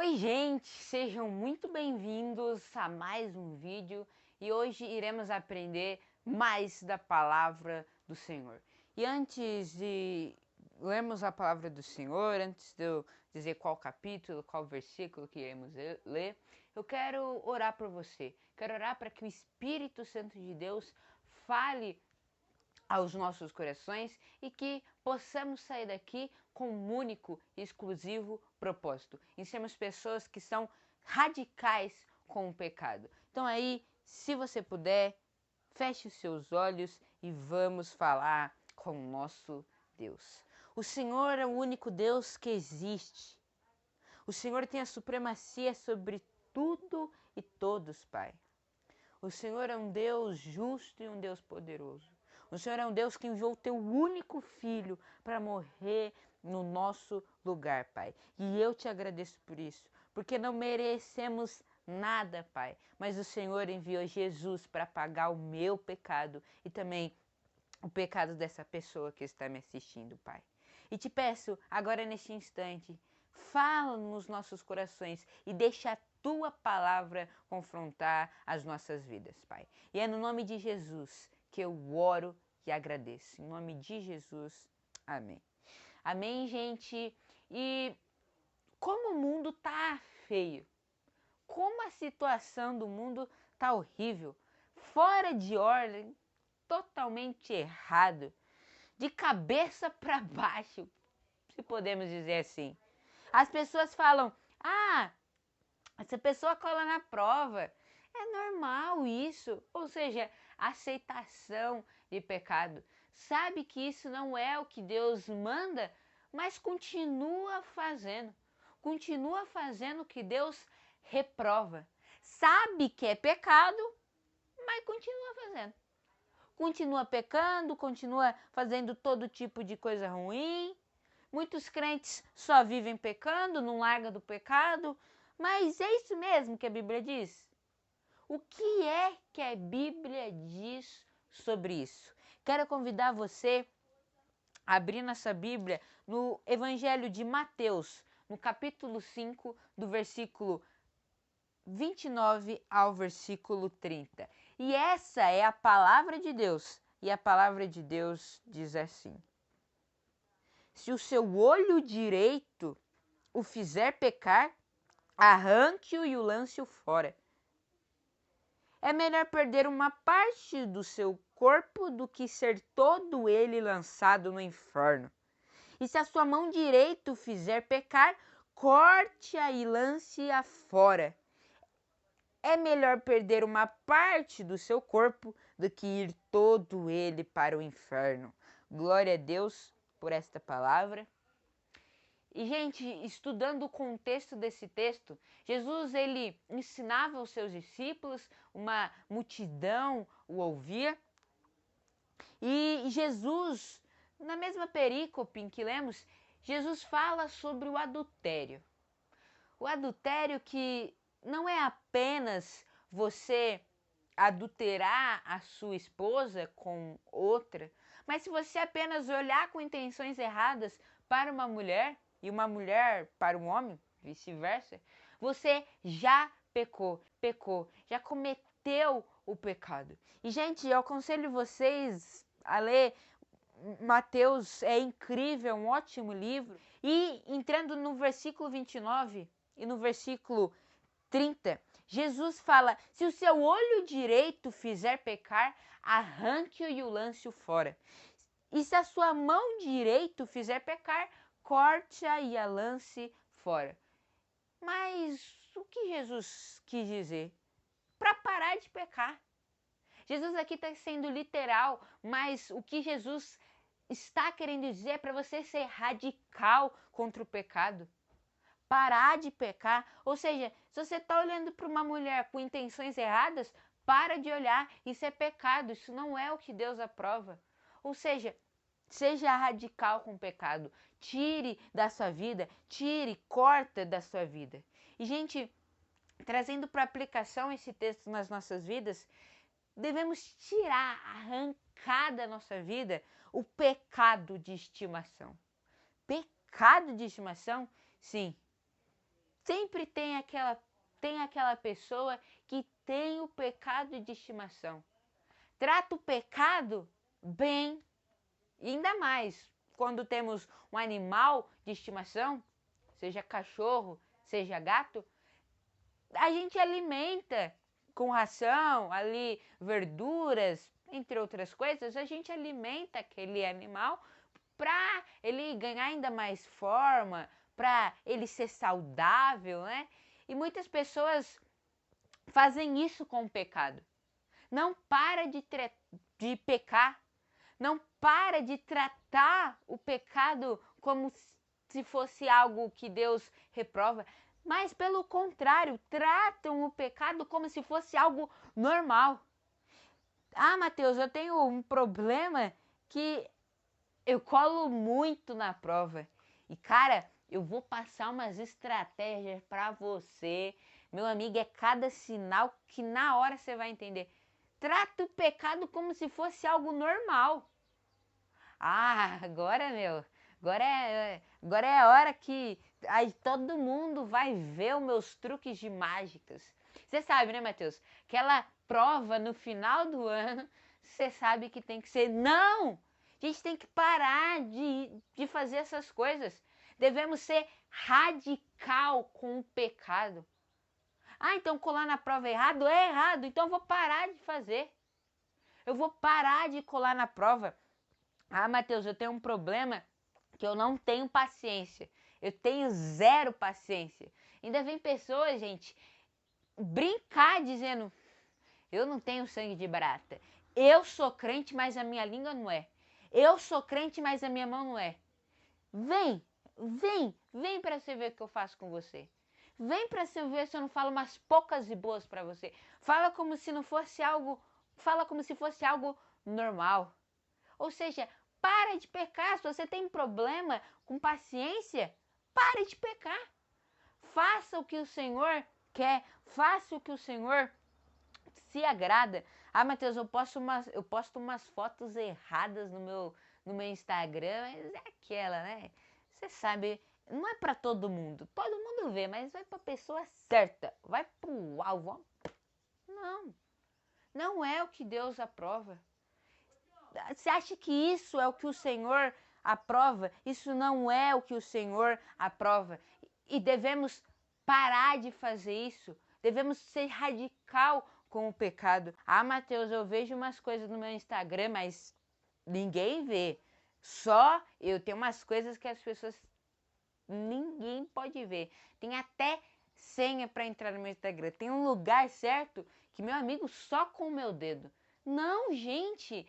Oi gente, sejam muito bem-vindos a mais um vídeo e hoje iremos aprender mais da palavra do Senhor. E antes de lermos a palavra do Senhor, antes de eu dizer qual capítulo, qual versículo que iremos ler, eu quero orar por você. Quero orar para que o Espírito Santo de Deus fale aos nossos corações e que possamos sair daqui com um único e exclusivo propósito, em sermos pessoas que são radicais com o pecado. Então aí, se você puder, feche os seus olhos e vamos falar com o nosso Deus. O Senhor é o único Deus que existe. O Senhor tem a supremacia sobre tudo e todos, Pai. O Senhor é um Deus justo e um Deus poderoso. O Senhor é um Deus que enviou o teu único filho para morrer no nosso lugar, Pai. E eu te agradeço por isso, porque não merecemos nada, Pai. Mas o Senhor enviou Jesus para pagar o meu pecado e também o pecado dessa pessoa que está me assistindo, Pai. E te peço, agora neste instante, fala nos nossos corações e deixa a tua palavra confrontar as nossas vidas, Pai. E é no nome de Jesus que eu oro e agradeço. Em nome de Jesus, amém. Amém, gente? E como o mundo tá feio, como a situação do mundo tá horrível, fora de ordem, totalmente errado, de cabeça para baixo, se podemos dizer assim. As pessoas falam: ah, essa pessoa cola na prova. É normal isso. Ou seja, aceitação de pecado. Sabe que isso não é o que Deus manda, mas continua fazendo. Continua fazendo o que Deus reprova. Sabe que é pecado, mas continua fazendo. Continua pecando, continua fazendo todo tipo de coisa ruim. Muitos crentes só vivem pecando, não largam do pecado, mas é isso mesmo que a Bíblia diz? O que é que a Bíblia diz sobre isso? Quero convidar você a abrir nossa Bíblia no Evangelho de Mateus, no capítulo 5, do versículo 29 ao versículo 30. E essa é a palavra de Deus. E a palavra de Deus diz assim: se o seu olho direito o fizer pecar, arranque-o e o lance-o fora. É melhor perder uma parte do seu corpo do que ser todo ele lançado no inferno. E se a sua mão direita o fizer pecar, corte-a e lance-a fora. É melhor perder uma parte do seu corpo do que ir todo ele para o inferno. Glória a Deus por esta palavra. E, gente, estudando o contexto desse texto, Jesus ele ensinava aos seus discípulos, uma multidão o ouvia. E Jesus, na mesma perícope em que lemos, Jesus fala sobre o adultério. O adultério que não é apenas você adulterar a sua esposa com outra, mas se você apenas olhar com intenções erradas para uma mulher e uma mulher para um homem, vice-versa, você já pecou, já cometeu o pecado. E, gente, eu aconselho vocês a ler Mateus, é incrível, um ótimo livro. E entrando no versículo 29 e no versículo 30, Jesus fala: se o seu olho direito fizer pecar, arranque-o e o lance-o fora. E se a sua mão direita fizer pecar, corte-a e a lance fora. Mas o que Jesus quis dizer? Para parar de pecar. Jesus aqui está sendo literal, mas o que Jesus está querendo dizer é para você ser radical contra o pecado. Parar de pecar. Ou seja, se você está olhando para uma mulher com intenções erradas, para de olhar. Isso é pecado, isso não é o que Deus aprova. Ou seja, seja radical com o pecado. Tire da sua vida, corta da sua vida. E, gente, trazendo para aplicação esse texto nas nossas vidas, devemos tirar, arrancar da nossa vida o pecado de estimação. Pecado de estimação? Sim. Sempre tem aquela pessoa que tem o pecado de estimação. Trata o pecado bem, e ainda mais quando temos um animal de estimação, seja cachorro, seja gato, a gente alimenta com ração, ali verduras, entre outras coisas, a gente alimenta aquele animal para ele ganhar ainda mais forma, para ele ser saudável, né? E muitas pessoas fazem isso com o pecado. Não para de pecar, não para de tratar o pecado como se fosse algo que Deus reprova, mas pelo contrário, tratam o pecado como se fosse algo normal. Ah, Mateus, eu tenho um problema que eu colo muito na prova. E cara, eu vou passar umas estratégias para você. Meu amigo, é cada sinal que na hora você vai entender. Trata o pecado como se fosse algo normal. Ah, agora é a hora que aí todo mundo vai ver os meus truques de mágicas. Você sabe, né, Matheus? Aquela prova no final do ano, você sabe que tem que ser. Não! A gente tem que parar de fazer essas coisas. Devemos ser radical com o pecado. Ah, então colar na prova errado é errado, então eu vou parar de fazer. Eu vou parar de colar na prova. Ah, Matheus, eu tenho um problema que eu não tenho paciência. Eu tenho zero paciência. Ainda vem pessoas, gente, brincar dizendo: eu não tenho sangue de barata. Eu sou crente, mas a minha língua não é. Eu sou crente, mas a minha mão não é. Vem para você ver o que eu faço com você. Vem para você ver se eu não falo umas poucas e boas para você. Fala como se não fosse algo, fala como se fosse algo normal. Ou seja, para de pecar. Se você tem problema com paciência, pare de pecar. Faça o que o Senhor quer. Faça o que o Senhor se agrada. Ah, Matheus, eu posto umas fotos erradas no meu Instagram, mas é aquela, né? Você sabe, não é para todo mundo. Todo mundo vê, mas vai para a pessoa certa. Vai para o alvo. Não, não é o que Deus aprova. Você acha que isso é o que o Senhor aprova? Isso não é o que o Senhor aprova. E devemos parar de fazer isso. Devemos ser radical com o pecado. Ah, Mateus, eu vejo umas coisas no meu Instagram, mas ninguém vê. Só eu tenho umas coisas que as pessoas ninguém pode ver. Tem até senha para entrar no meu Instagram. Tem um lugar certo que meu amigo só com o meu dedo. Não, gente,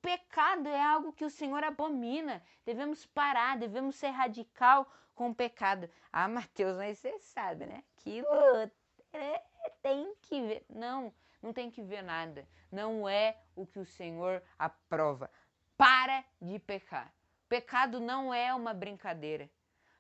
pecado é algo que o Senhor abomina. Devemos parar, devemos ser radical com o pecado. Ah, Mateus, mas você sabe, né? Aquilo tem que ver. Não, não tem que ver nada. Não é o que o Senhor aprova. Para de pecar. Pecado não é uma brincadeira.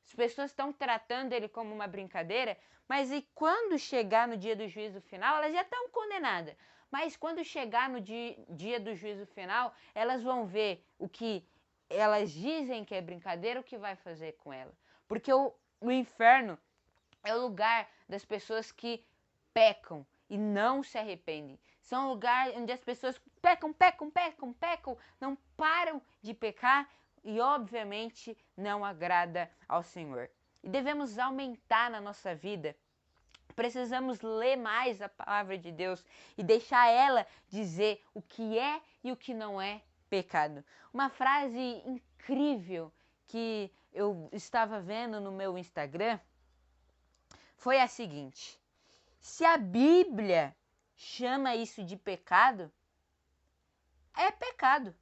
As pessoas estão tratando ele como uma brincadeira, mas e quando chegar no dia do juízo final, elas já estão condenadas. Mas quando chegar no dia do juízo final, elas vão ver o que elas dizem que é brincadeira, o que vai fazer com ela. Porque o inferno é o lugar das pessoas que pecam e não se arrependem. São um lugar onde as pessoas pecam, não param de pecar e obviamente não agrada ao Senhor. E devemos aumentar na nossa vida. Precisamos ler mais a palavra de Deus e deixar ela dizer o que é e o que não é pecado. Uma frase incrível que eu estava vendo no meu Instagram foi a seguinte: se a Bíblia chama isso de pecado, é pecado.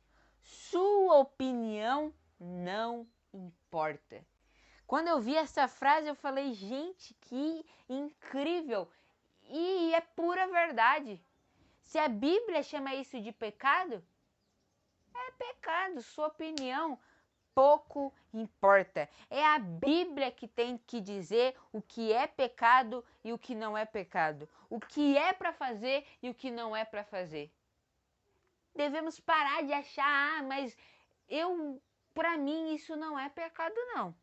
Sua opinião não importa. Quando eu vi essa frase, eu falei, gente, que incrível! E é pura verdade. Se a Bíblia chama isso de pecado, é pecado. Sua opinião pouco importa. É a Bíblia que tem que dizer o que é pecado e o que não é pecado. O que é para fazer e o que não é para fazer. Devemos parar de achar, mas para mim isso não é pecado não.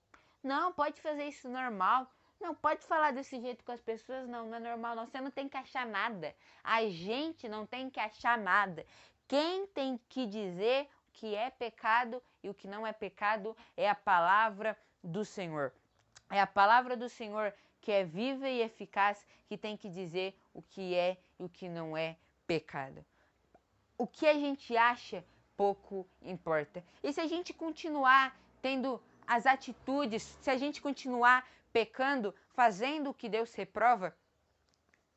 Não, pode fazer isso normal. Não, pode falar desse jeito com as pessoas, não é normal, não. Você não tem que achar nada. A gente não tem que achar nada. Quem tem que dizer o que é pecado e o que não é pecado é a palavra do Senhor. É a palavra do Senhor que é viva e eficaz, que tem que dizer o que é e o que não é pecado. O que a gente acha pouco importa. E se a gente continuar tendo as atitudes, se a gente continuar pecando, fazendo o que Deus reprova,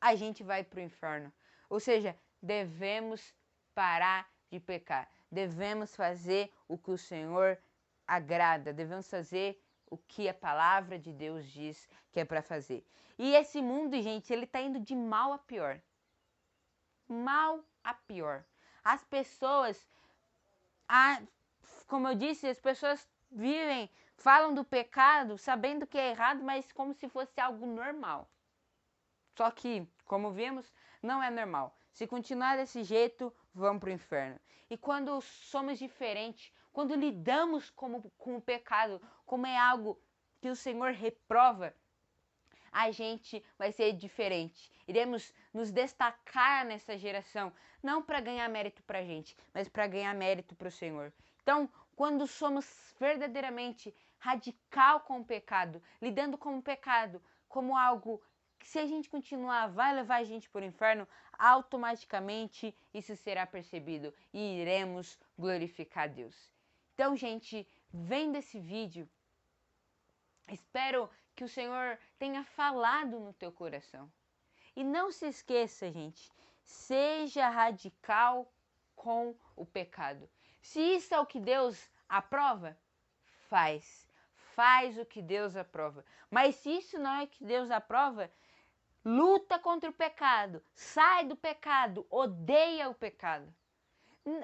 a gente vai para o inferno. Ou seja, devemos parar de pecar. Devemos fazer o que o Senhor agrada. Devemos fazer o que a palavra de Deus diz que é para fazer. E esse mundo, gente, ele está indo de mal a pior. Mal a pior. As pessoas, como eu disse, as pessoas vivem, falam do pecado, sabendo que é errado, mas como se fosse algo normal. Só que, como vimos, não é normal. Se continuar desse jeito, vamos para o inferno. E quando somos diferentes, quando lidamos com o pecado, como é algo que o Senhor reprova, a gente vai ser diferente. Iremos nos destacar nessa geração, não para ganhar mérito para a gente, mas para ganhar mérito para o Senhor. Então, quando somos verdadeiramente radical com o pecado, lidando com o pecado como algo que, se a gente continuar, vai levar a gente para o inferno, automaticamente isso será percebido e iremos glorificar Deus. Então, gente, vendo esse vídeo, espero que o Senhor tenha falado no teu coração. E não se esqueça, gente, seja radical com o pecado. Se isso é o que Deus aprova, faz. Faz o que Deus aprova. Mas se isso não é o que Deus aprova, luta contra o pecado. Sai do pecado. Odeia o pecado.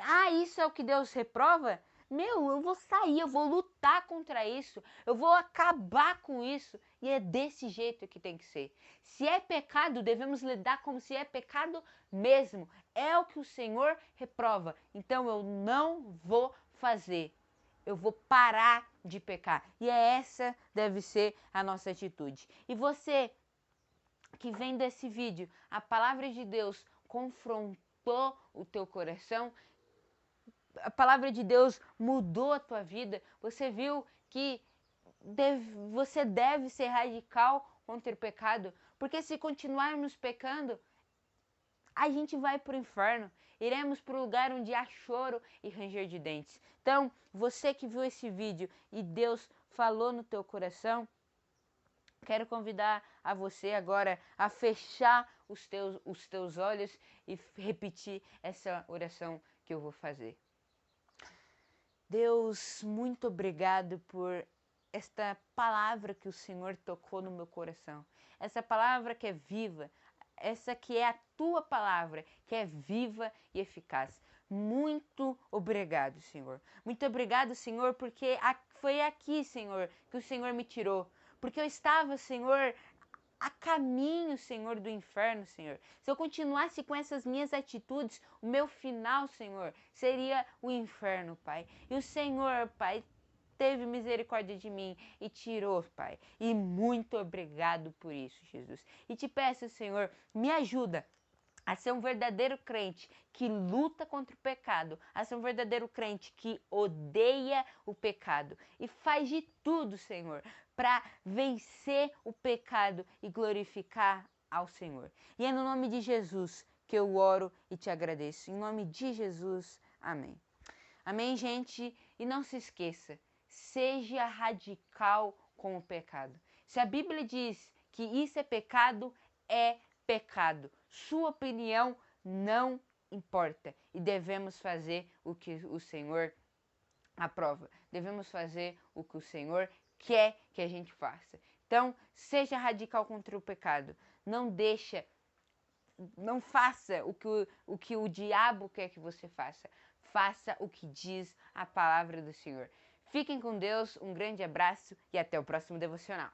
Ah, isso é o que Deus reprova? Meu, eu vou sair, eu vou lutar contra isso, eu vou acabar com isso. E é desse jeito que tem que ser. Se é pecado, devemos lidar como se é pecado mesmo. É o que o Senhor reprova. Então eu não vou fazer. Eu vou parar de pecar. E essa deve ser a nossa atitude. E você que vem desse vídeo, a palavra de Deus confrontou o teu coração, a palavra de Deus mudou a tua vida, você viu que você deve ser radical contra o pecado, porque se continuarmos pecando, a gente vai para o inferno, iremos para o lugar onde há choro e ranger de dentes. Então, você que viu esse vídeo e Deus falou no teu coração, quero convidar a você agora a fechar os teus olhos e repetir essa oração que eu vou fazer. Deus, muito obrigado por esta palavra que o Senhor tocou no meu coração. Essa palavra que é viva, essa que é a tua palavra, que é viva e eficaz. Muito obrigado, Senhor. Muito obrigado, Senhor, porque foi aqui, Senhor, que o Senhor me tirou. Porque eu estava, Senhor, a caminho, Senhor, do inferno, Senhor. Se eu continuasse com essas minhas atitudes, o meu final, Senhor, seria o inferno, Pai. E o Senhor, Pai, teve misericórdia de mim e tirou, Pai. E muito obrigado por isso, Jesus. E te peço, Senhor, me ajuda a ser um verdadeiro crente que luta contra o pecado, a ser um verdadeiro crente que odeia o pecado e faz de tudo, Senhor, para vencer o pecado e glorificar ao Senhor. E é no nome de Jesus que eu oro e te agradeço. Em nome de Jesus, amém. Amém, gente? E não se esqueça, seja radical com o pecado. Se a Bíblia diz que isso é pecado, é pecado. Sua opinião não importa. E devemos fazer o que o Senhor aprova. Devemos fazer o que o Senhor quer que a gente faça. Então, seja radical contra o pecado. Não faça o que o diabo quer que você faça. Faça o que diz a palavra do Senhor. Fiquem com Deus, um grande abraço e até o próximo devocional.